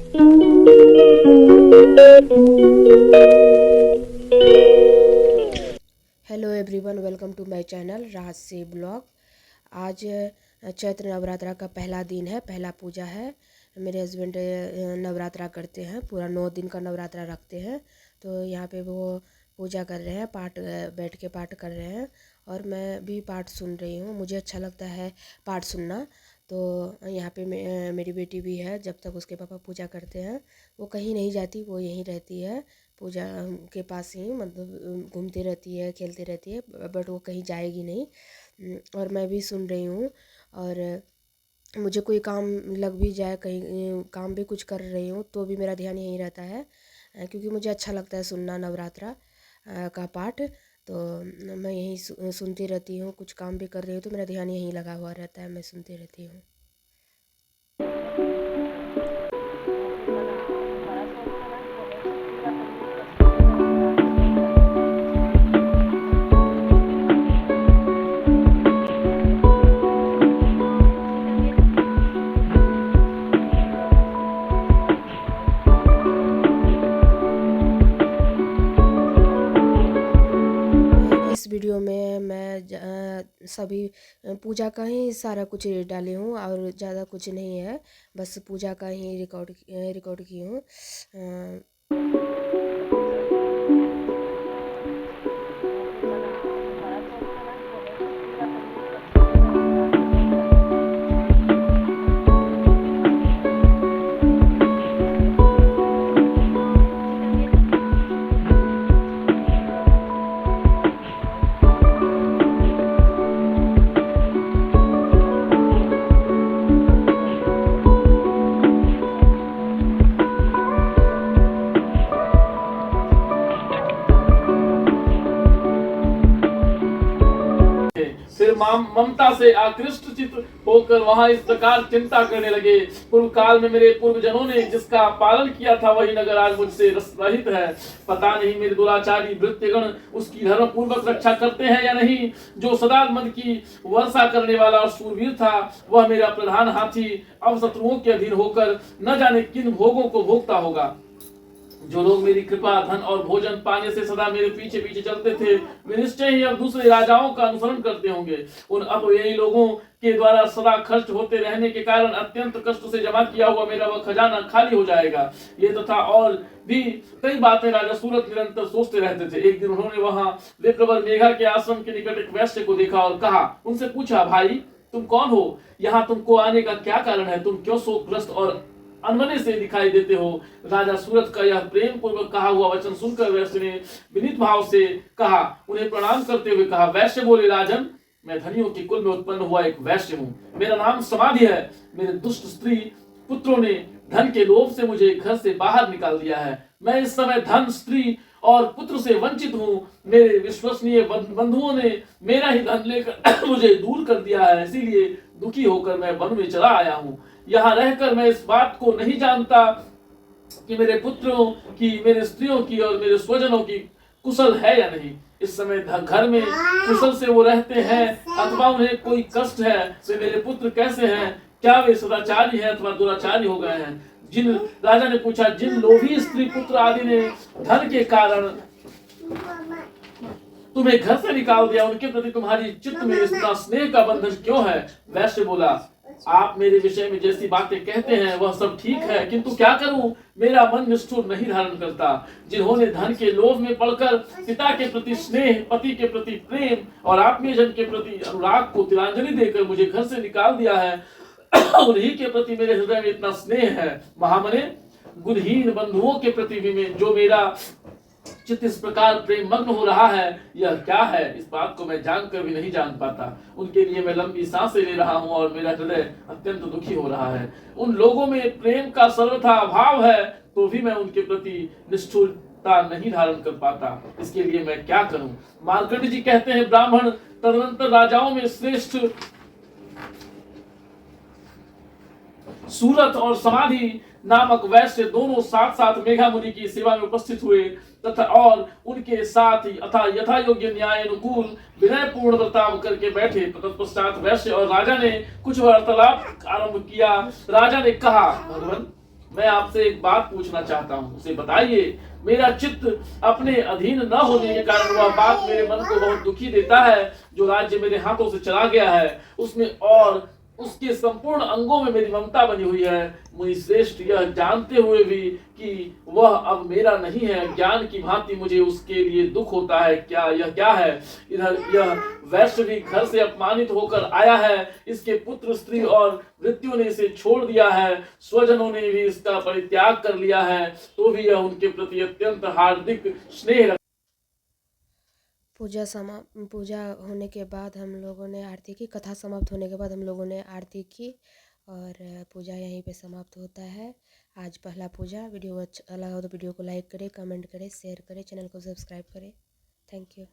Hello everyone, welcome to my channel Rahasya blog. आज चैत्र नवरात्रा का पहला दिन है, पहला पूजा है। मेरे हस्बैंड नवरात्रा करते हैं, पूरा 9 दिन का नवरात्रा रखते हैं। तो यहाँ पे वो पूजा कर रहे हैं, पाठ बैठ के पाठ कर रहे हैं और मैं भी पाठ सुन रही हूँ। मुझे अच्छा लगता है पाठ सुनना। तो यहाँ पे मेरी बेटी भी है। जब तक उसके पापा पूजा करते हैं वो कहीं नहीं जाती, वो यहीं रहती है पूजा के पास ही, मतलब घूमती रहती है, खेलती रहती है, बट वो कहीं जाएगी नहीं। और मैं भी सुन रही हूँ। और मुझे कोई काम लग भी जाए, कहीं काम भी कुछ कर रही हूँ तो भी मेरा ध्यान यहीं रहता है, क्योंकि मुझे अच्छा लगता है सुनना नवरात्रा का पाठ। तो मैं यहीं सुनती रहती हूँ। कुछ काम भी कर रही हूँ तो मेरा ध्यान यहीं लगा हुआ रहता है, मैं सुनती रहती हूँ। इस वीडियो में मैं सभी पूजा का ही सारा कुछ डाली हूँ और ज़्यादा कुछ नहीं है, बस पूजा का ही रिकॉर्ड की हूँ। फिर ममता से आकृष्ट चित होकर वहां इस प्रकार चिंता करने लगे। पूर्व काल में मेरे पूर्वजनों ने जिसका पालन किया था वही नगर आज मुझसे रहित है। पता नहीं मेरे दुराचारी भृत्यगण उसकी धर्म पूर्वक रक्षा करते हैं या नहीं। जो सदा मन की वर्षा करने वाला और शूरवीर था वह मेरा प्रधान हाथी अब शत्रुओं के अधीन होकर न जाने किन भोगों को भोगता होगा। जो लोग मेरी कृपा, धन और भोजन पाने से सदा मेरे पीछे पीछे चलते थे वे निश्चय ही अब दूसरे राजाओं का अनुसरण करते होंगे। उन अपव्ययी लोगों के द्वारा सदा खर्च होते रहने के कारण अत्यंत कष्ट से जमा किया हुआ मेरा वह खजाना खाली हो जाएगा। ये तथा और भी कई बातें राजा सूरत निरंतर सोचते रहते थे। एक दिन उन्होंने वहां विप्रवर मेघा के आश्रम के निकट एक वैश्य को देखा और कहा, उनसे पूछा, भाई तुम कौन हो? यहाँ तुमको आने का क्या कारण है? तुम क्यों शोकग्रस्त और अनमने से दिखाई देते हो? राजा सूरत का यह प्रेम पूर्वक कहा हुआ वचन सुनकर वैश्य ने विनीत भाव से कहा, उन्हें प्रणाम करते हुए कहा। वैश्य बोले, राजन, मैं धनियों के कुल में उत्पन्न हुआ एक वैश्य हूँ। मेरा नाम समाधि है। मेरे दुष्ट स्त्री पुत्रों ने धन के लोभ से मुझे घर से बाहर निकाल दिया है। मैं इस समय धन, स्त्री और पुत्र से वंचित हूँ। मेरे विश्वसनीय बंधुओं ने मेरा ही धन लेकर मुझे दूर कर दिया है, इसीलिए दुखी होकर मैं वन में चला आया हूँ। यहाँ रहकर मैं इस बात को नहीं जानता कि मेरे पुत्रों की, मेरे स्त्रियों की और मेरे स्वजनों की कुशल है या नहीं। इस समय घर में कुशल से वो रहते हैं अथवा उन्हें कोई कष्ट है। वे मेरे पुत्र कैसे हैं? क्या वे सदाचारी हैं अथवा दुराचारी हो गए हैं? जिन राजा ने पूछा, जिन लोभी स्त्री पुत्र आदि ने धन के कारण तुम्हें घर से निकाल दिया, उनके प्रति तुम्हारी चित्त में इतना स्नेह का बंधन क्यों है? वैश्य बोला, आप मेरे विषय में जैसी बातें कहते हैं वह सब ठीक है, किंतु क्या करूं, मेरा मन निष्ठुर नहीं धारण करता। जिन्होंने धन के लोभ में पड़कर पिता के प्रति स्नेह, पति के प्रति प्रेम और आत्मीयजन के प्रति अनुराग को तिलांजलि देकर मुझे घर से निकाल दिया है, उन्हीं के प्रति मेरे हृदय में इतना स्नेह है। महामने, गुणहीन बंधुओं के प्रति भी जो मेरा चित्त इस प्रकार प्रेम मग्न हो रहा है, यह क्या है? इस बात को मैं जानकर भी नहीं जान पाता। उनके लिए मैं लंबी सांसें ले रहा हूँ और मेरा हृदय अत्यंत दुखी हो रहा है। उन लोगों में प्रेम का सर्वथा अभाव है तो भी मैं उनके प्रति निष्ठुरता नहीं धारण कर पाता। इसके लिए मैं क्या करूं? मार्कंड जी कहते हैं, ब्राह्मण तदनंतर राजाओं में श्रेष्ठ सूरत और समाधि नामक वैश्य दोनों साथ साथ मेघा मुनि की सेवा में उपस्थित हुए तथा और उनके साथ ही अथा यथा योग्य न्याय अनुकूल विनय पूर्ण बर्ताव करके बैठे। तत्पश्चात वैश्य और राजा ने कुछ वार्तालाप आरंभ किया। राजा ने कहा, भगवान, मैं आपसे एक बात पूछना चाहता हूँ, उसे बताइए। मेरा चित्त अपने अधीन न होने के कारण वह बात मेरे मन को बहुत दुखी देता है। जो राज्य मेरे हाथों से चला गया है उसमें और उसके संपूर्ण अंगों में मेरी ममता बनी हुई है। मुनि श्रेष्ठ यह जानते हुए भी कि वह अब मेरा नहीं है, ज्ञान की भांति मुझे उसके लिए दुख होता है। क्या है? इधर यह वैश्य भी घर से अपमानित होकर आया है। इसके पुत्र स्त्री और मृत्यु ने इसे छोड़ दिया है। स्वजनों ने भी इसका परित्याग कर लिया है, तो भी यह उनके प्रति अत्यंत हार्दिक स्नेह। पूजा होने के बाद हम लोगों ने आरती की, कथा समाप्त होने के बाद हम लोगों ने आरती की और पूजा यहीं पे समाप्त होता है। आज पहला पूजा। वीडियो अच्छा लगा हो तो वीडियो को लाइक करें, कमेंट करें, शेयर करें, चैनल को सब्सक्राइब करें। Thank you.